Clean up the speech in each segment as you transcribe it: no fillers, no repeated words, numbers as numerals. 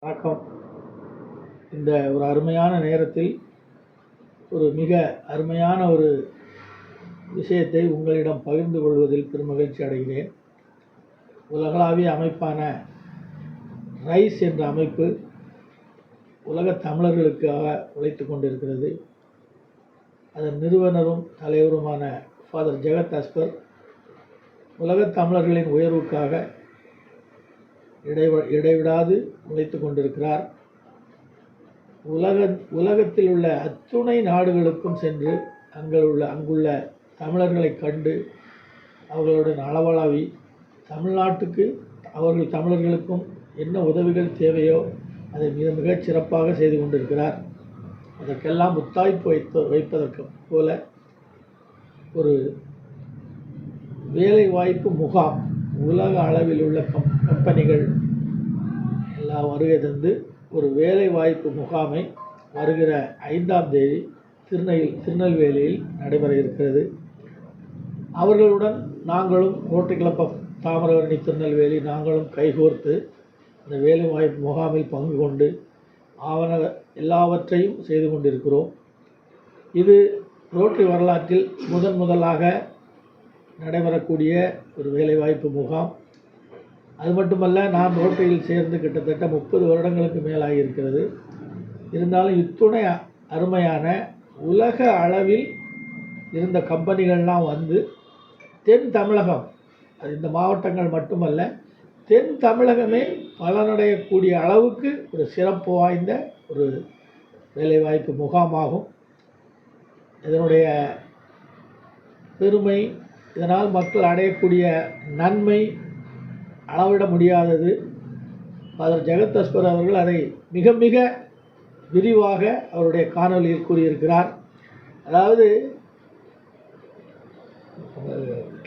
வணக்கம். இந்த ஒரு அருமையான நேரத்தில் ஒரு மிக அருமையான ஒரு விஷயத்தை உங்களிடம் பகிர்ந்து கொள்வதில் பெருமகிழ்ச்சி அடைகிறேன். உலகளாவிய அமைப்பான ரைஸ் என்ற அமைப்பு உலகத் தமிழர்களுக்காக உழைத்து கொண்டிருக்கிறது. அதன் நிறுவனரும் தலைவருமான ஃபாதர் ஜெகத் அஸ்பர் உலகத் தமிழர்களின் உயர்வுக்காக இடைவிடாது உழைத்து கொண்டிருக்கிறார். உலகத்தில் உள்ள அத்துணை நாடுகளுக்கும் சென்று அங்குள்ள தமிழர்களை கண்டு அவர்களுடன் அளவளாவி தமிழ்நாட்டுக்கு தமிழர்களுக்கும் என்ன உதவிகள் தேவையோ அதை மிகச் சிறப்பாக செய்து கொண்டிருக்கிறார். அதற்கெல்லாம் முத்தாய்ப்பு வைப்பதற்கு போல ஒரு வேலைவாய்ப்பு முகாம் உலக அளவில் உள்ள கம்பெனிகள் எல்லாம் வருகை தந்து ஒரு வேலைவாய்ப்பு முகாமை வருகிற 5ஆம் தேதி திருநெல்வேலியில் நடைபெற இருக்கிறது. அவர்களுடன் நாங்களும் Rotary Club of Tamirabarani Tirunelveli நாங்களும் கைகோர்த்து இந்த வேலைவாய்ப்பு முகாமில் பங்கு கொண்டு எல்லாவற்றையும் செய்து கொண்டிருக்கிறோம். இது ரோட்டரி வரலாற்றில் முதலாக நடைபெறக்கூடிய ஒரு வேலைவாய்ப்பு முகாம். அது மட்டுமல்ல, நான் ரோட்டரியில் சேர்ந்து கிட்டத்தட்ட 30 வருடங்களுக்கு மேலாகி இருக்கிறது. இருந்தாலும் இத்துணை அருமையான உலக அளவில் இருந்த கம்பெனிகள்லாம் வந்து தென் தமிழகம், அது இந்த மாவட்டங்கள் மட்டுமல்ல, தென் தமிழகமே பலனடையக்கூடிய அளவுக்கு ஒரு சிறப்பு வாய்ந்த ஒரு வேலைவாய்ப்பு முகாமாகும். இதனுடைய பெருமை, இதனால் மக்கள் அடையக்கூடிய நன்மை அளவிட முடியாதது. ஃபாதர் ஜெகத் அஸ்பர் அவர்கள் அதை மிக மிக விரிவாக அவருடைய காணொலியில் கூறியிருக்கிறார். அதாவது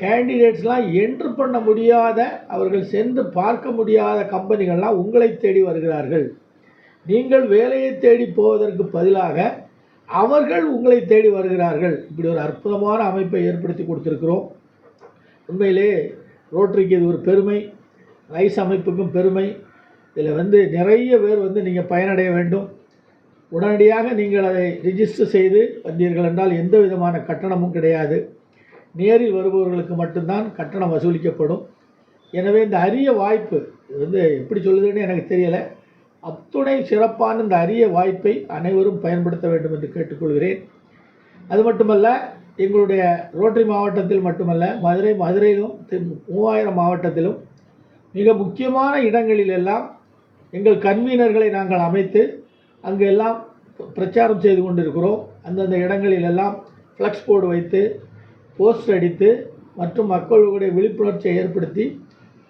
கேண்டிடேட்ஸ்லாம் என்ட்ரு பண்ண முடியாத, அவர்கள் சென்று பார்க்க முடியாத கம்பெனிகள்லாம் உங்களை தேடி வருகிறார்கள். நீங்கள் வேலையை தேடி போவதற்கு பதிலாக அவர்கள் உங்களை தேடி வருகிறார்கள். இப்படி ஒரு அற்புதமான அமைப்பை ஏற்படுத்தி கொடுத்துருக்கிறோம். உண்மையிலே ரோட்டரிக்கு இது ஒரு பெருமை, ரைஸ் அமைப்புக்கும் பெருமை. இதில் நிறைய பேர் நீங்கள் பயனடைய வேண்டும். உடனடியாக நீங்கள் அதை ரிஜிஸ்டர் செய்து வந்தீர்கள் என்றால் எந்த விதமான கட்டணமும் கிடையாது. நேரில் வருபவர்களுக்கு மட்டும்தான் கட்டணம் வசூலிக்கப்படும். எனவே இந்த அரிய வாய்ப்பு, இது எப்படி சொல்லுதுன்னு எனக்கு தெரியலை, அத்துணை சிறப்பான இந்த அரிய வாய்ப்பை அனைவரும் பயன்படுத்த வேண்டும் என்று கேட்டுக்கொள்கிறேன். அது மட்டுமல்ல, எங்களுடைய ரோட்டரி மாவட்டத்தில் மட்டுமல்ல, மதுரையிலும் 3000 மாவட்டத்திலும் மிக முக்கியமான இடங்களிலெல்லாம் எங்கள் கன்வீனர்களை நாங்கள் அமைத்து அங்கு எல்லாம் பிரச்சாரம் செய்து கொண்டிருக்கிறோம். அந்தந்த இடங்களிலெல்லாம் ஃப்ளக்ஸ் போர்டு வைத்து, போஸ்டர் அடித்து மற்றும் மக்களுடைய விழிப்புணர்ச்சியை ஏற்படுத்தி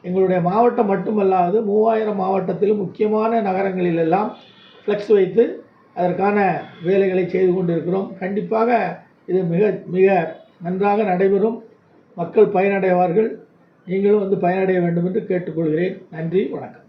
எங்களுடைய மாவட்டம் மட்டுமல்லாது 3000 மாவட்டத்திலும் முக்கியமான நகரங்களிலெல்லாம் ஃப்ளெக்ஸ் வைத்து அதற்கான வேலைகளை செய்து கொண்டிருக்கிறோம். கண்டிப்பாக இது மிக மிக நன்றாக நடைபெறும். மக்கள் பயனடைவார்கள். நீங்களும் பயனடைய வேண்டும் என்று கேட்டுக்கொள்கிறேன். நன்றி, வணக்கம்.